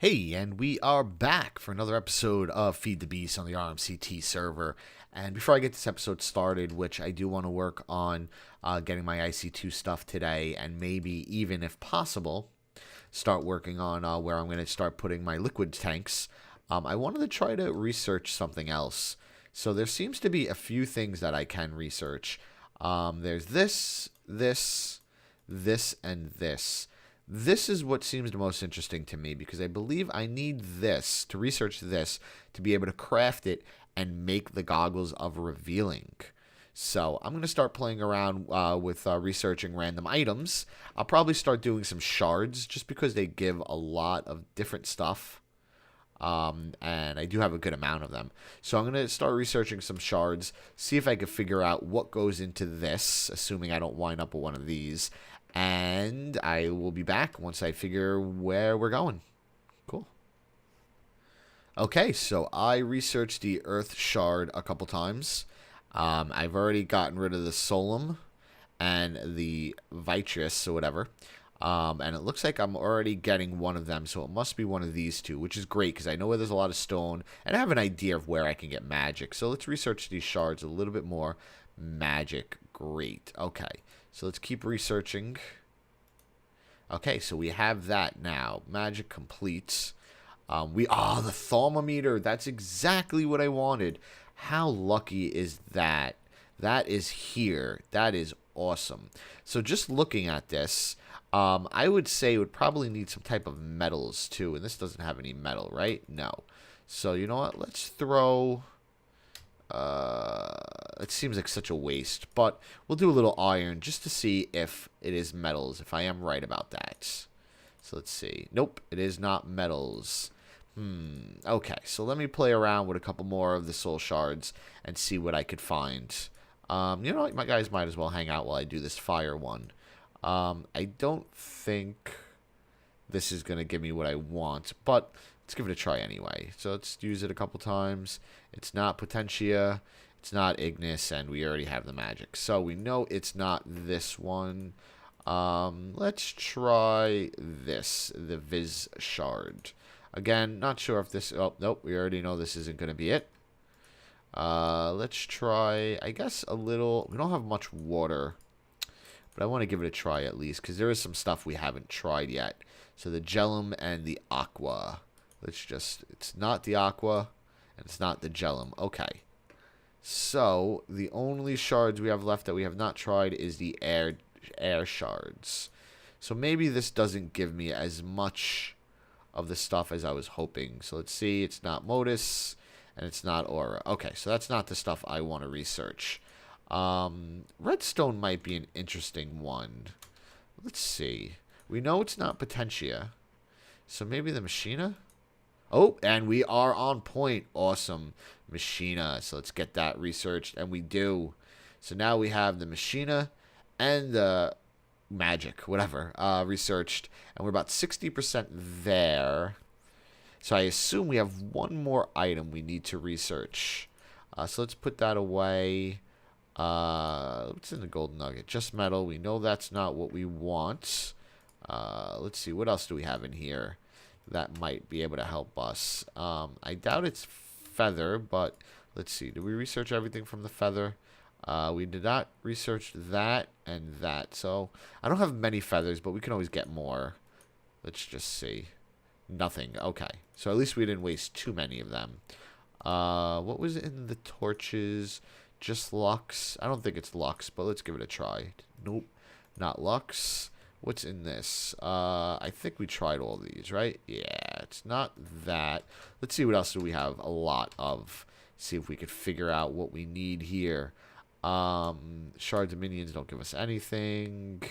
Hey, and we are back for another episode of Feed the Beast on the RMCT server. And before I get this episode started, which I do want to work on getting my IC2 stuff today, and maybe even, if possible, start working on where I'm going to start putting my liquid tanks, I wanted to try to research something else. So there seems to be a few things that I can research. There's this, and this. This is what seems the most interesting to me because I believe I need this to research this to be able to craft it and make the goggles of revealing. So I'm going to start playing around with researching random items. I'll probably start doing some shards just because they give a lot of different stuff. And I do have a good amount of them. So I'm going to start researching some shards, see if I can figure out what goes into this, assuming I don't wind up with one of these. And I will be back once I figure where we're going. Cool. Okay, so I researched the Earth Shard a couple times. I've already gotten rid of the Solum and the Vitreous or whatever. And it looks like I'm already getting one of them, so it must be one of these two, which is great because I know where there's a lot of stone, and I have an idea of where I can get magic. So let's research these shards a little bit more. Magic, great. Okay, so let's keep researching. Okay, so we have that now. Magic completes. The Thermometer. That's exactly what I wanted. How lucky is that? That is here. That is awesome. So just looking at this, I would say it would probably need some type of metals too. And this doesn't have any metal, right? No. So you know what? Let's throw... it seems like such a waste, but we'll do a little iron just to see if it is metals, if I am right about that. So let's see. Nope, it is not metals. Okay, so let me play around with a couple more of the soul shards and see what I could find. You know what, my guys might as well hang out while I do this fire one. I don't think this is going to give me what I want, but let's give it a try anyway. So let's use it a couple times. It's not Potentia, it's not Ignis, and we already have the magic. So we know it's not this one. Let's try this, the Viz Shard. Again, not sure if this... Oh, nope, we already know this isn't going to be it. Let's try, I guess, a little... We don't have much water, but I want to give it a try at least, because there is some stuff we haven't tried yet. So the Gelum and the Aqua. Let's just... It's not the Aqua, and it's not the Gelum. Okay. So, the only shards we have left that we have not tried is the air shards. So maybe this doesn't give me as much of the stuff as I was hoping. So let's see. It's not Modus, and it's not Aura. Okay, so that's not the stuff I want to research. Redstone might be an interesting one. Let's see. We know it's not Potentia. So maybe the Machina? Oh, and we are on point. Awesome. Machina. So let's get that researched. And we do. So now we have the Machina and the magic, whatever, researched. And we're about 60% there. So I assume we have one more item we need to research. So let's put that away. What's in the golden nugget? Just metal. We know that's not what we want. Let's see. What else do we have in here that might be able to help us? I doubt it's feather, but let's see. Did we research everything from the feather? We did not research that and that. So I don't have many feathers, but we can always get more. Let's just see. Nothing. Okay. So at least we didn't waste too many of them. What was in the torches? Just Lux? I don't think it's Lux, but let's give it a try. Nope. Not Lux. What's in this? I think we tried all these, right? Yeah, it's not that. Let's see what else do we have a lot of. See if we could figure out what we need here. Shards of minions don't give us anything.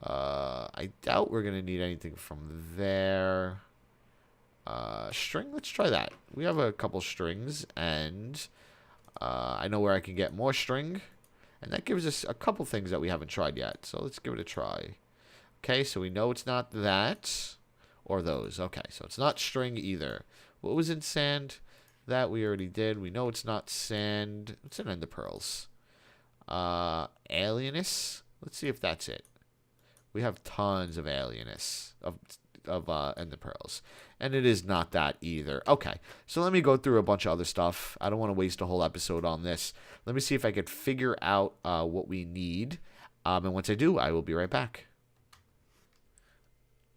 I doubt we're going to need anything from there. String? Let's try that. We have a couple strings, and I know where I can get more string. And that gives us a couple things that we haven't tried yet. So let's give it a try. Okay, so we know it's not that or those. Okay, so it's not string either. What was in sand? That we already did. We know it's not sand. What's in ender pearls? Alienus? Let's see if that's it. We have tons of alienus. ender pearls. And it is not that either. Okay, so let me go through a bunch of other stuff. I don't want to waste a whole episode on this. Let me see if I could figure out what we need. And once I do, I will be right back.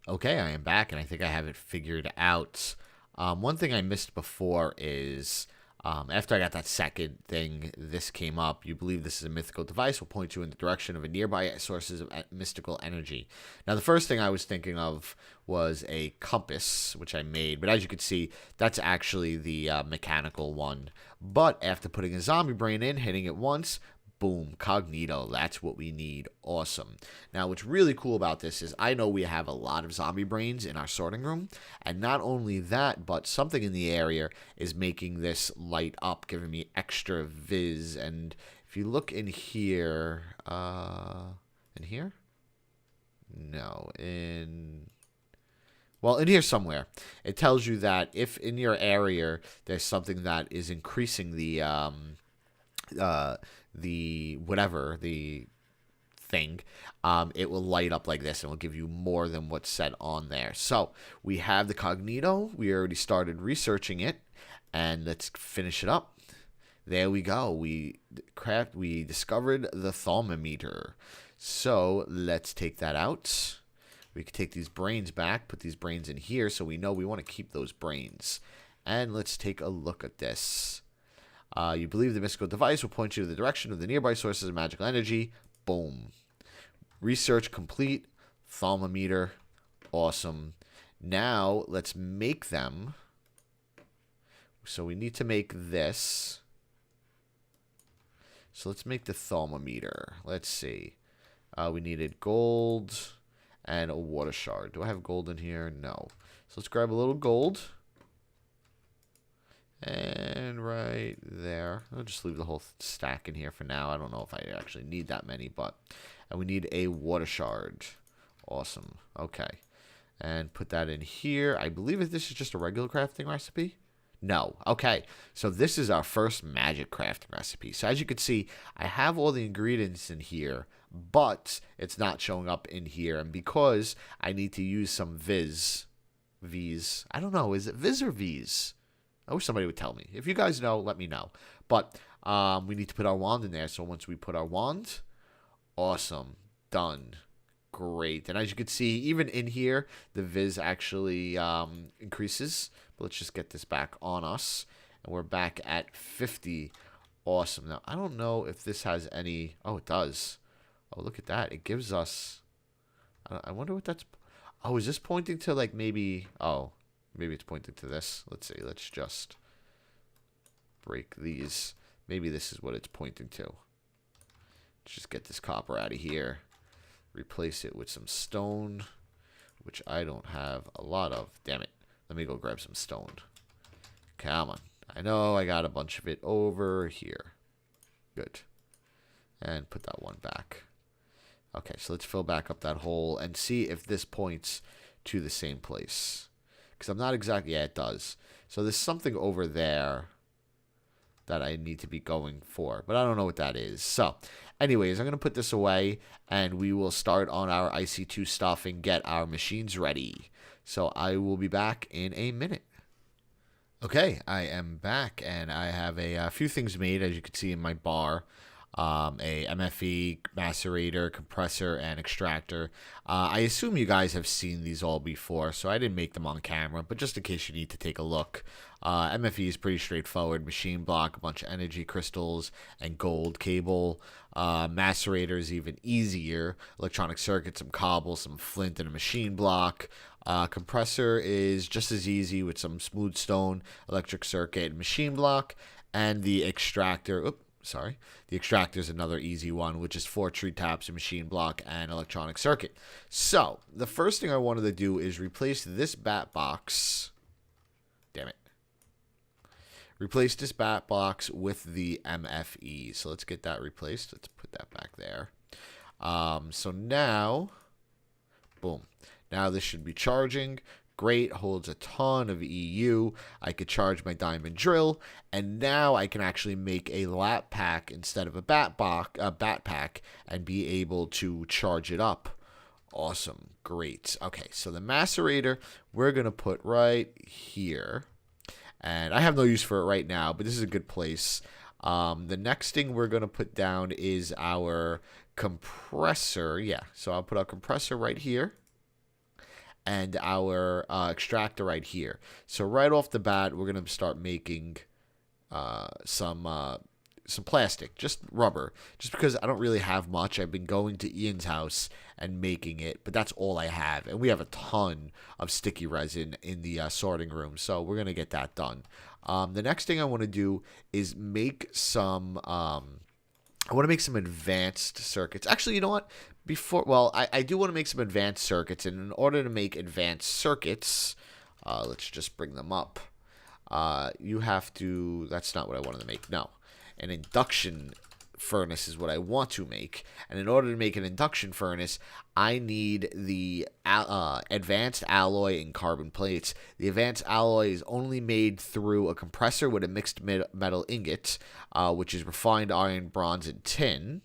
Okay, I am back, and I think I have it figured out. One thing I missed before is after I got that second thing, this came up. You believe this is a mythical device will point you in the direction of a nearby sources of mystical energy. Now, the first thing I was thinking of was a compass, which I made. But as you can see, that's actually the mechanical one. But after putting a zombie brain in, hitting it once, boom, cognito. That's what we need. Awesome. Now, what's really cool about this is I know we have a lot of zombie brains in our sorting room. And not only that, but something in the area is making this light up, giving me extra viz. And if you look in here, in here? No, well, in here somewhere, it tells you that if in your area there's something that is increasing the thing, it will light up like this and will give you more than what's said on there. So we have the cognito. We already started researching it, and let's finish it up. There we go. We discovered the Thermometer. So let's take that out. We can take these brains back, put these brains in here, so we know we want to keep those brains. And let's take a look at this. You believe the mystical device will point you to the direction of the nearby sources of magical energy. Boom. Research complete. Thermometer. Awesome. Now, let's make them. So we need to make this. So let's make the thermometer. Let's see. We needed gold and a water shard. Do I have gold in here? No. So let's grab a little gold. And right there. I'll just leave the whole stack in here for now. I don't know if I actually need that many, but... And we need a water shard. Awesome. Okay. And put that in here. I believe that this is just a regular crafting recipe. No. Okay. So this is our first magic crafting recipe. So as you can see, I have all the ingredients in here, but it's not showing up in here. And because I need to use some V's. I don't know. Is it Viz or V's? I wish somebody would tell me. If you guys know, let me know. But we need to put our wand in there. So once we put our wand, awesome. Done. Great. And as you can see, even in here, the Viz actually increases. But let's just get this back on us. And we're back at 50. Awesome. Now, I don't know if this has any... Oh, it does. Oh, look at that. It gives us... I wonder what that's... Oh, is this pointing to like maybe... Oh, maybe it's pointing to this. Let's see. Let's just break these. Maybe this is what it's pointing to. Let's just get this copper out of here. Replace it with some stone, which I don't have a lot of. Damn it. Let me go grab some stone. Come on. I know I got a bunch of it over here. Good. And put that one back. Okay, so let's fill back up that hole and see if this points to the same place. Because I'm not exactly... Yeah, it does. So there's something over there that I need to be going for. But I don't know what that is. So, anyways, I'm going to put this away. And we will start on our IC2 stuff and get our machines ready. So I will be back in a minute. Okay, I am back. And I have a few things made, as you can see in my bar. A MFE, macerator, compressor, and extractor. I assume you guys have seen these all before, so I didn't make them on camera, but just in case you need to take a look. MFE is pretty straightforward. Machine block, a bunch of energy crystals, and gold cable. Macerator is even easier. Electronic circuit, some cobble, some flint, and a machine block. Compressor is just as easy with some smooth stone, electric circuit, and machine block. And the extractor... The extractor is another easy one, which is 4 tree taps, a machine block, and electronic circuit. So, the first thing I wanted to do is replace this bat box. Damn it. Replace this bat box with the MFE. So, let's get that replaced. Let's put that back there. So, now, boom. Now, this should be charging. Great, holds a ton of EU. I could charge my diamond drill, and now I can actually make a lat pack instead of a bat pack, and be able to charge it up. Awesome. Great. Okay, so the macerator we're going to put right here. And I have no use for it right now, but this is a good place. The next thing we're going to put down is our compressor. Yeah, so I'll put our compressor right here. And our extractor right here. So right off the bat, we're going to start making some plastic, just rubber, just because I don't really have much. I've been going to Ian's house and making it, but that's all I have. And we have a ton of sticky resin in the sorting room, so we're going to get that done. The next thing I want to do is make some... I want to make some advanced circuits. Actually, you know what? I do want to make some advanced circuits, and in order to make advanced circuits, let's just bring them up. You have to... That's not what I wanted to make. No. An induction furnace is what I want to make. And in order to make an induction furnace, I need the advanced alloy and carbon plates. The advanced alloy is only made through a compressor with a mixed metal ingot, which is refined iron, bronze, and tin.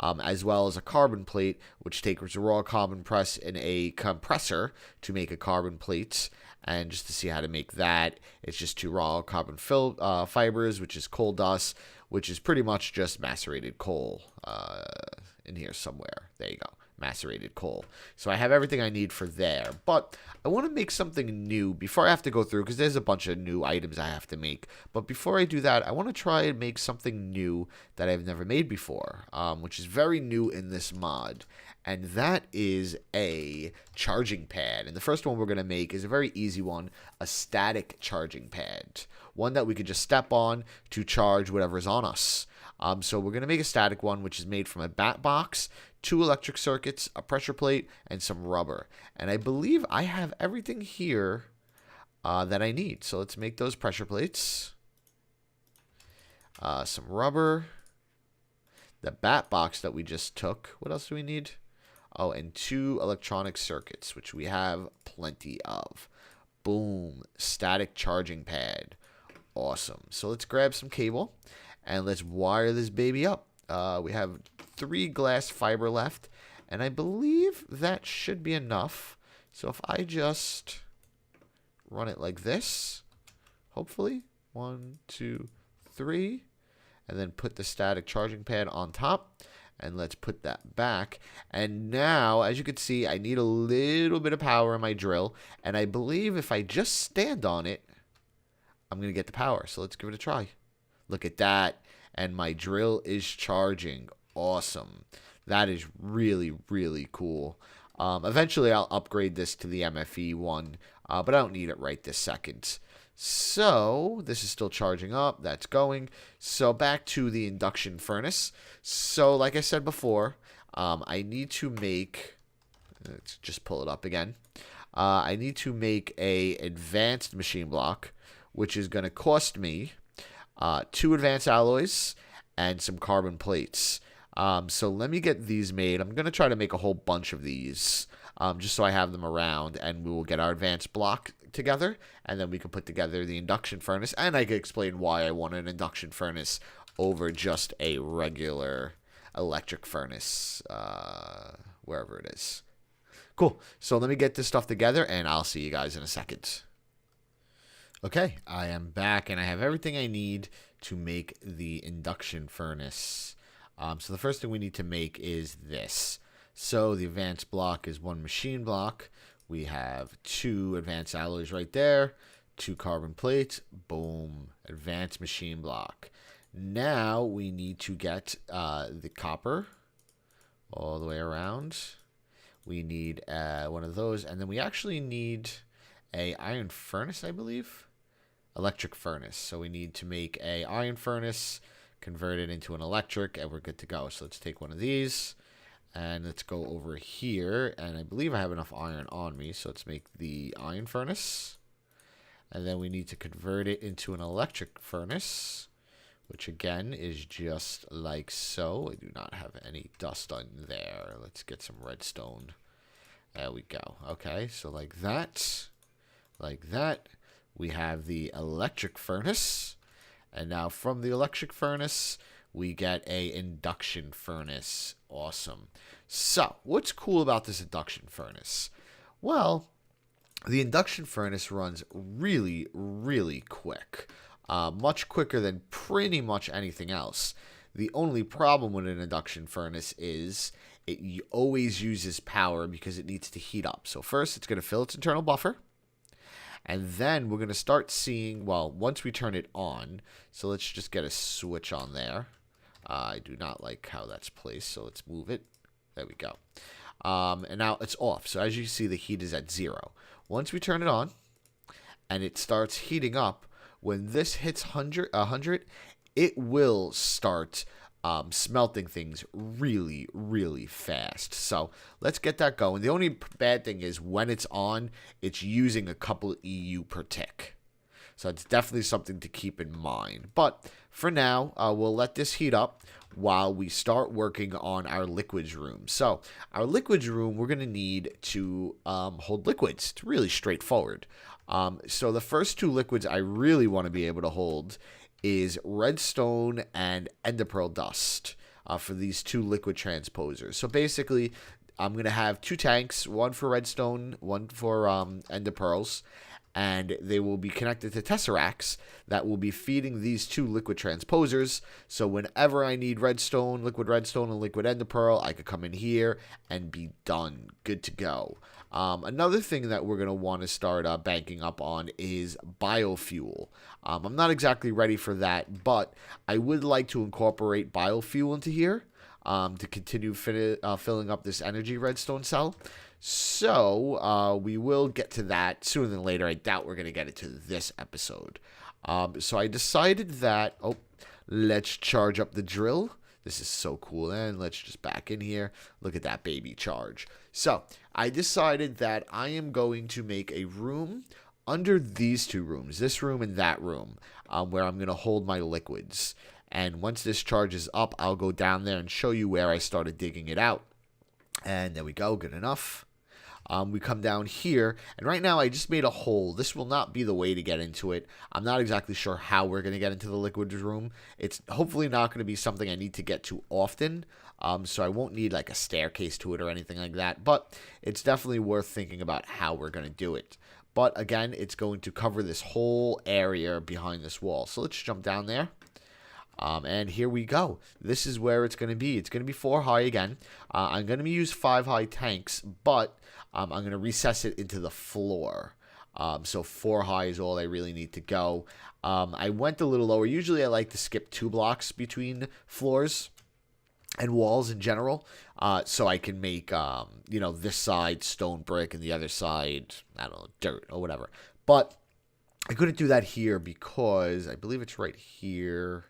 As well as a carbon plate, which takes a raw carbon press in a compressor to make a carbon plate. And just to see how to make that, it's just two raw carbon fibers, which is coal dust, which is pretty much just macerated coal in here somewhere. There you go. Macerated coal. So I have everything I need for there. But I want to make something new before I have to go through, because there's a bunch of new items I have to make. But before I do that, I want to try and make something new that I've never made before, which is very new in this mod. And that is a charging pad. And the first one we're going to make is a very easy one, a static charging pad. One that we could just step on to charge whatever's on us. So we're going to make a static one, which is made from a bat box, 2 electric circuits, a pressure plate, and some rubber. And I believe I have everything here that I need. So let's make those pressure plates. Some rubber. The bat box that we just took. What else do we need? Oh, and 2 electronic circuits, which we have plenty of. Boom. Static charging pad. Awesome. So let's grab some cable and let's wire this baby up. We have 3 glass fiber left, and I believe that should be enough. So if I just run it like this, hopefully, 1, 2, 3, and then put the static charging pad on top. And let's put that back. And now, as you can see, I need a little bit of power in my drill. And I believe if I just stand on it, I'm going to get the power. So let's give it a try. Look at that. And my drill is charging. Awesome. That is really, really cool. Eventually, I'll upgrade this to the MFE one. But I don't need it right this second. So, this is still charging up. That's going. So, back to the induction furnace. So, like I said before, I need to make... Let's just pull it up again. I need to make a advanced machine block, which is going to cost me 2 advanced alloys and some carbon plates. So, let me get these made. I'm going to try to make a whole bunch of these, just so I have them around, and we will get our advanced block together, and then we can put together the induction furnace, and I can explain why I want an induction furnace over just a regular electric furnace, wherever it is. Cool. So let me get this stuff together, and I'll see you guys in a second. Okay, I am back, and I have everything I need to make the induction furnace. So the first thing we need to make is this. So the advanced block is 1 machine block. We have 2 advanced alloys right there, 2 carbon plates, boom, advanced machine block. Now we need to get the copper all the way around. We need one of those, and then we actually need a iron furnace, I believe. Electric furnace. So we need to make a iron furnace, convert it into an electric, and we're good to go. So let's take one of these. And let's go over here, and I believe I have enough iron on me, so let's make the iron furnace. And then we need to convert it into an electric furnace, which again is just like so. I do not have any dust on there. Let's get some redstone. There we go. Okay, so like that. Like that. We have the electric furnace. And now from the electric furnace, we get a induction furnace. Awesome. So, what's cool about this induction furnace? Well, the induction furnace runs really, really quick. Much quicker than pretty much anything else. The only problem with an induction furnace is it always uses power because it needs to heat up. So first, it's going to fill its internal buffer. And then we're going to start seeing, well, once we turn it on, so let's just get a switch on there. I do not like how that's placed, so let's move it. There we go. And now it's off. So as you see, the heat is at 0. Once we turn it on and it starts heating up, when this hits 100, it will start smelting things really, really fast. So let's get that going. The only bad thing is when it's on, it's using a couple EU per tick. So it's definitely something to keep in mind. But for now, we'll let this heat up while we start working on our liquids room. So our liquids room, we're going to need to hold liquids. It's really straightforward. So the first 2 liquids I really want to be able to hold is redstone and ender pearl dust for these 2 liquid transposers. So basically, I'm going to have 2 tanks, one for redstone, one for ender pearls, and they will be connected to tesseracts that will be feeding these 2 liquid transposers. So whenever I need redstone, and liquid ender pearl, I could come in here and be done. Good to go. Another thing that we're going to want to start banking up on is biofuel. I'm not exactly ready for that, but I would like to incorporate biofuel into here to continue filling up this energy redstone cell. So we will get to that sooner than later. I doubt we're going to get it to this episode. So I decided that, let's charge up the drill. This is so cool. And let's just back in here. Look at that baby charge. So I decided that I am going to make a room under these 2 rooms, this room and that room, where I'm going to hold my liquids. And once this charges up, I'll go down there and show you where I started digging it out. And there we go. Good enough. We come down here, and right now I just made a hole. This will not be the way to get into it. I'm not exactly sure how we're going to get into the liquids room. It's hopefully not going to be something I need to get to often, so I won't need like a staircase to it or anything like that, but it's definitely worth thinking about how we're going to do it. But again, it's going to cover this whole area behind this wall. So let's jump down there. And here we go. This is where it's going to be. It's going to be 4 high again. I'm going to use 5 high tanks, but I'm going to recess it into the floor. So 4 high is all I really need to go. I went a little lower. Usually I like to skip 2 blocks between floors and walls in general. So I can make, this side stone brick and the other side, I don't know, dirt or whatever. But I couldn't do that here because I believe it's right here.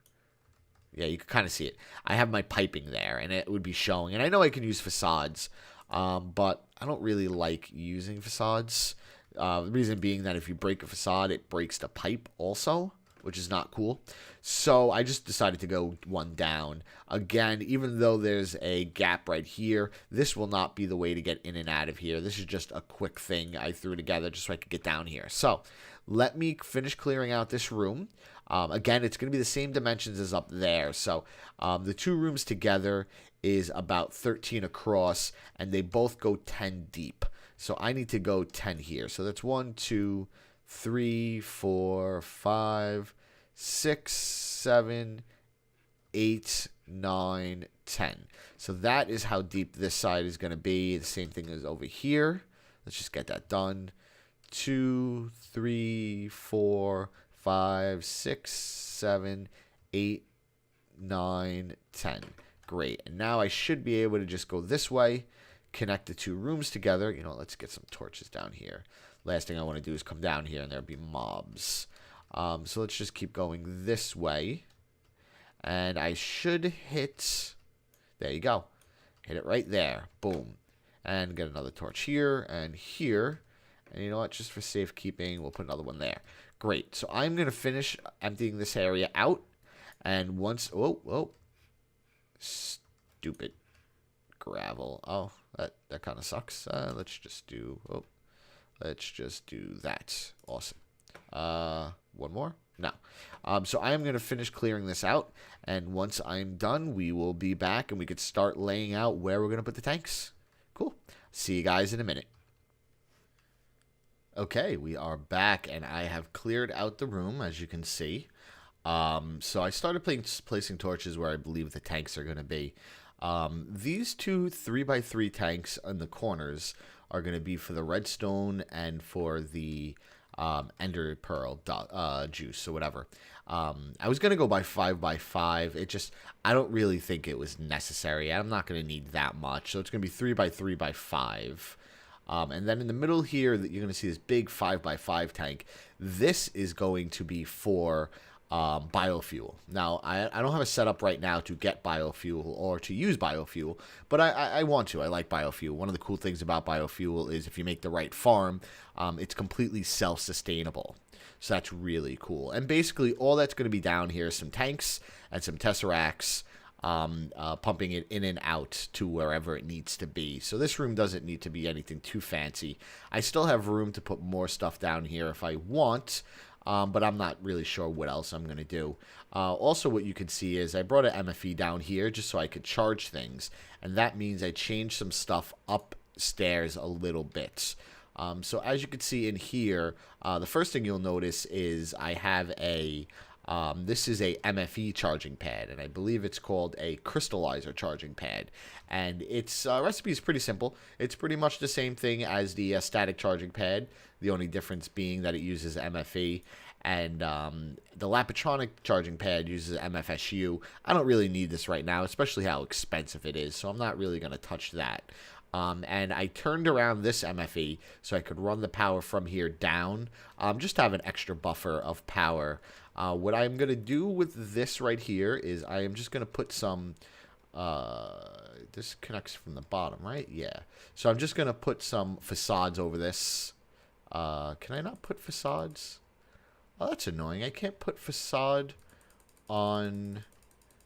Yeah, you can kind of see it. I have my piping there, and it would be showing. And I know I can use facades, but I don't really like using facades. The reason being that if you break a facade, it breaks the pipe also, which is not cool. So I just decided to go 1 down. Again, even though there's a gap right here, this will not be the way to get in and out of here. This is just a quick thing I threw together just so I could get down here. So let me finish clearing out this room. Again, it's going to be the same dimensions as up there. So the 2 rooms together is about 13 across, and they both go 10 deep. So I need to go 10 here. So that's 1, 2, 3, 4, 5, 6, 7, 8, 9, 10. So that is how deep this side is going to be. The same thing as over here. Let's just get that done. 2, 3, 4, 5, 6, 7, 8, 9, 10. Great. And now I should be able to just go this way, connect the 2 rooms together. Let's get some torches down here. Last thing I want to do is come down here and there'll be mobs. So let's just keep going this way. And I should hit, there you go. Hit it right there. Boom. And get another torch here and here. And you know what? Just for safekeeping, we'll put another one there. Great. So I'm going to finish emptying this area out. And once, stupid gravel. Oh, that kind of sucks. Let's just do that. Awesome. 1 more. No. So I am going to finish clearing this out, and once I'm done, we will be back, and we could start laying out where we're going to put the tanks. Cool. See you guys in a minute. Okay, we are back, and I have cleared out the room, as you can see. So I started placing torches where I believe the tanks are going to be. These two 3x3 tanks in the corners are going to be for the redstone and for the ender pearl juice or whatever. I was going to go by 5x5. I don't really think it was necessary. I'm not going to need that much. So it's going to be 3x3x5. And then in the middle here, you're going to see this big 5x5 tank. This is going to be for biofuel. Now, I don't have a setup right now to get biofuel or to use biofuel, but I want to. I like biofuel. One of the cool things about biofuel is if you make the right farm, it's completely self-sustainable. So that's really cool. And basically, all that's going to be down here is some tanks and some tesseracts, pumping it in and out to wherever it needs to be. So this room doesn't need to be anything too fancy. I still have room to put more stuff down here if I want, but I'm not really sure what else I'm going to do. Also, what you can see is I brought an MFE down here just so I could charge things, and that means I changed some stuff upstairs a little bit. So as you can see in here, the first thing you'll notice is I have this is a MFE charging pad, and I believe it's called a crystallizer charging pad. And its recipe is pretty simple. It's pretty much the same thing as the static charging pad, the only difference being that it uses MFE. And the Lapitronic charging pad uses MFSU. I don't really need this right now, especially how expensive it is, so I'm not really going to touch that. And I turned around this MFE so I could run the power from here down, just to have an extra buffer of power. What I'm going to do with this right here is I am just going to put some, this connects from the bottom, right? Yeah. So I'm just going to put some facades over this. Can I not put facades? Oh, that's annoying. I can't put facade on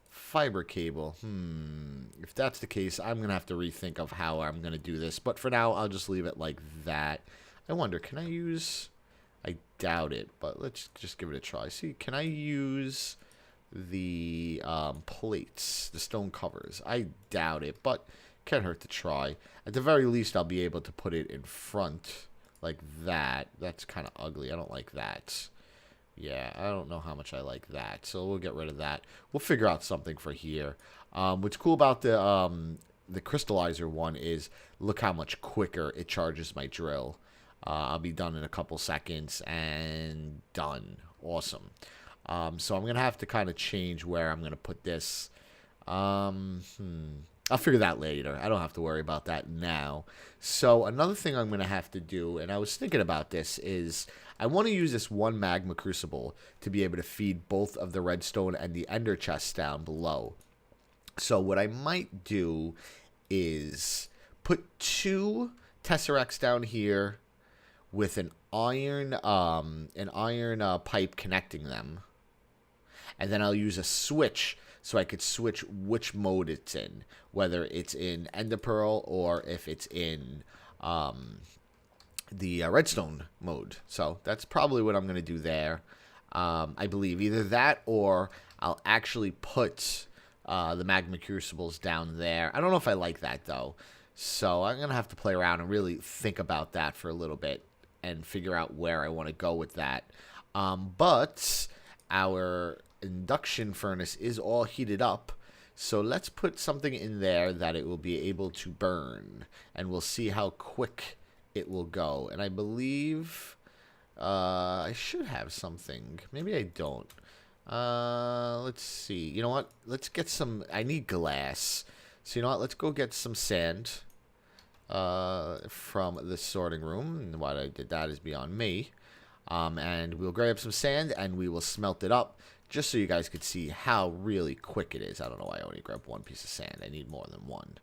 fiber cable. If that's the case, I'm going to have to rethink of how I'm going to do this. But for now, I'll just leave it like that. I wonder, can I use... I doubt it, but let's just give it a try. See, can I use the plates, the stone covers? I doubt it, but can't hurt to try. At the very least, I'll be able to put it in front like that. That's kind of ugly. I don't like that. Yeah, I don't know how much I like that, so we'll get rid of that. We'll figure out something for here. What's cool about the crystallizer one is look how much quicker it charges my drill. I'll be done in a couple seconds and done. Awesome. So I'm going to have to kind of change where I'm going to put this. I'll figure that later. I don't have to worry about that now. So another thing I'm going to have to do, and I was thinking about this, is I want to use this one magma crucible to be able to feed both of the redstone and the ender chests down below. So what I might do is put two tesseracts down here with an iron pipe connecting them, and then I'll use a switch so I could switch which mode it's in, whether it's in ender pearl or if it's in the redstone mode. So that's probably what I'm going to do there. I believe either that or I'll actually put the magma crucibles down there. I don't know if I like that though, so I'm going to have to play around and really think about that for a little bit and figure out where I want to go with that. But our induction furnace is all heated up, so let's put something in there that it will be able to burn, and we'll see how quick it will go. And I believe I should have something. Maybe I don't. Let's see. You know what? Let's get some... I need glass. So you know what? Let's go get some sand from the sorting room. And why I did that is beyond me. And we'll grab some sand and we will smelt it up just so you guys could see how really quick it is. I don't know why I only grabbed one piece of sand. I need more than one.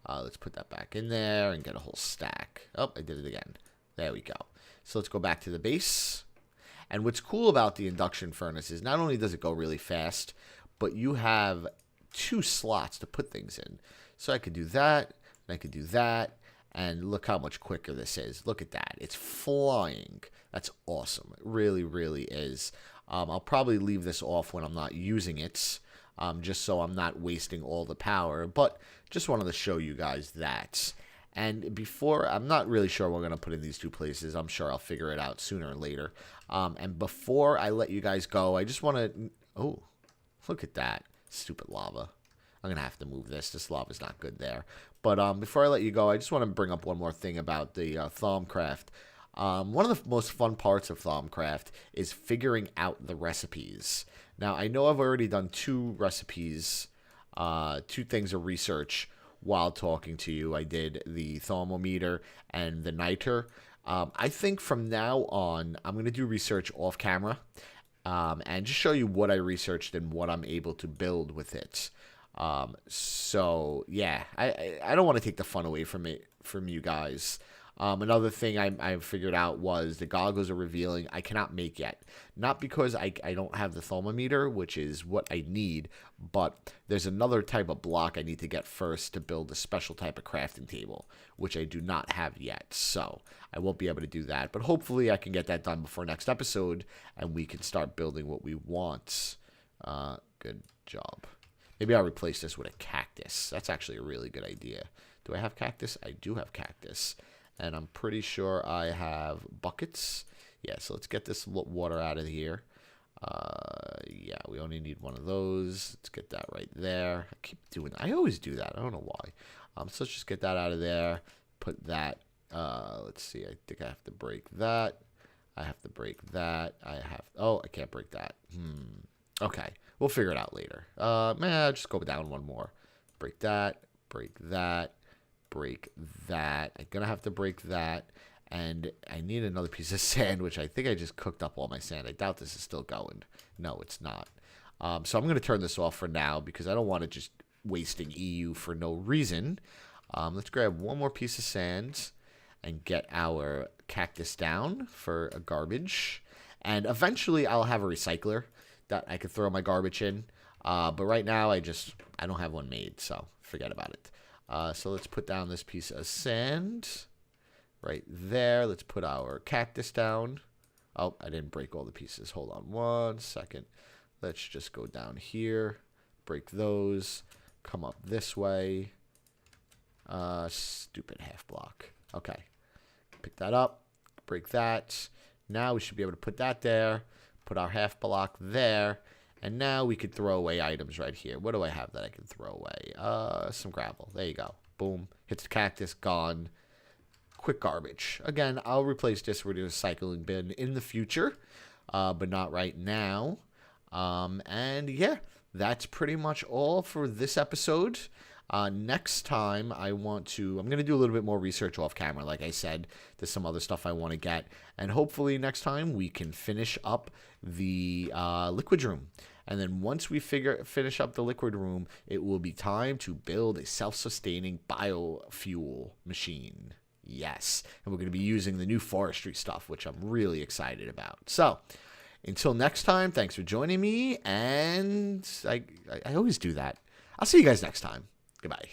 Let's put that back in there and get a whole stack. Oh, I did it again. There we go. So let's go back to the base. And what's cool about the induction furnace is not only does it go really fast, but you have 2 slots to put things in. So I could do that, and I could do that, and look how much quicker this is. Look at that. It's flying. That's awesome. It really, really is. I'll probably leave this off when I'm not using it, just so I'm not wasting all the power. But just wanted to show you guys that. And before, I'm not really sure what we're going to put in these two places. I'm sure I'll figure it out sooner or later. And before I let you guys go, I just want to... Oh, look at that. Stupid lava. I'm going to have to move this. This lava's not good there. But before I let you go, I just want to bring up one more thing about the Thaumcraft. One of the most fun parts of Thaumcraft is figuring out the recipes. Now, I know I've already done 2 recipes, 2 things of research while talking to you. I did the Thermometer and the niter. I think from now on, I'm going to do research off camera and just show you what I researched and what I'm able to build with it. So, yeah, I don't want to take the fun away from you guys. Another thing I figured out was the goggles are revealing I cannot make yet. Not because I don't have the thermometer, which is what I need, but there's another type of block I need to get first to build a special type of crafting table, which I do not have yet. So I won't be able to do that, but hopefully I can get that done before next episode, and we can start building what we want. Good job. Maybe I'll replace this with a cactus. That's actually a really good idea. Do I have cactus? I do have cactus. And I'm pretty sure I have buckets. Yeah, so let's get this water out of here. Yeah, we only need one of those. Let's get that right there. I keep doing that. I always do that. I don't know why. So let's just get that out of there. Put that. Let's see. I think I have to break that. I have to break that. Oh, I can't break that. Okay. We'll figure it out later. Man, just go down one more. Break that. Break that. Break that. I'm gonna have to break that, and I need another piece of sand, which I think I just cooked up all my sand. I doubt this is still going. No, it's not. So I'm gonna turn this off for now because I don't want it just wasting EU for no reason. Let's grab one more piece of sand and get our cactus down for a garbage, and eventually I'll have a recycler that I could throw my garbage in. But right now I don't have one made, so forget about it. So let's put down this piece of sand right there. Let's put our cactus down. Oh, I didn't break all the pieces. Hold on one second. Let's just go down here, break those, come up this way. Stupid half block. Okay, pick that up, break that. Now we should be able to put that there, put our half block there. And now we could throw away items right here. What do I have that I can throw away? Some gravel. There you go. Boom. Hits the cactus. Gone. Quick garbage. Again, I'll replace this with a recycling bin in the future, but not right now. And yeah, that's pretty much all for this episode. Next time, I'm going to do a little bit more research off camera. Like I said, there's some other stuff I want to get. And hopefully next time we can finish up the liquid room. And then once we finish up the liquid room, it will be time to build a self-sustaining biofuel machine. Yes. And we're going to be using the new forestry stuff, which I'm really excited about. So until next time, thanks for joining me. And I always do that. I'll see you guys next time. Goodbye.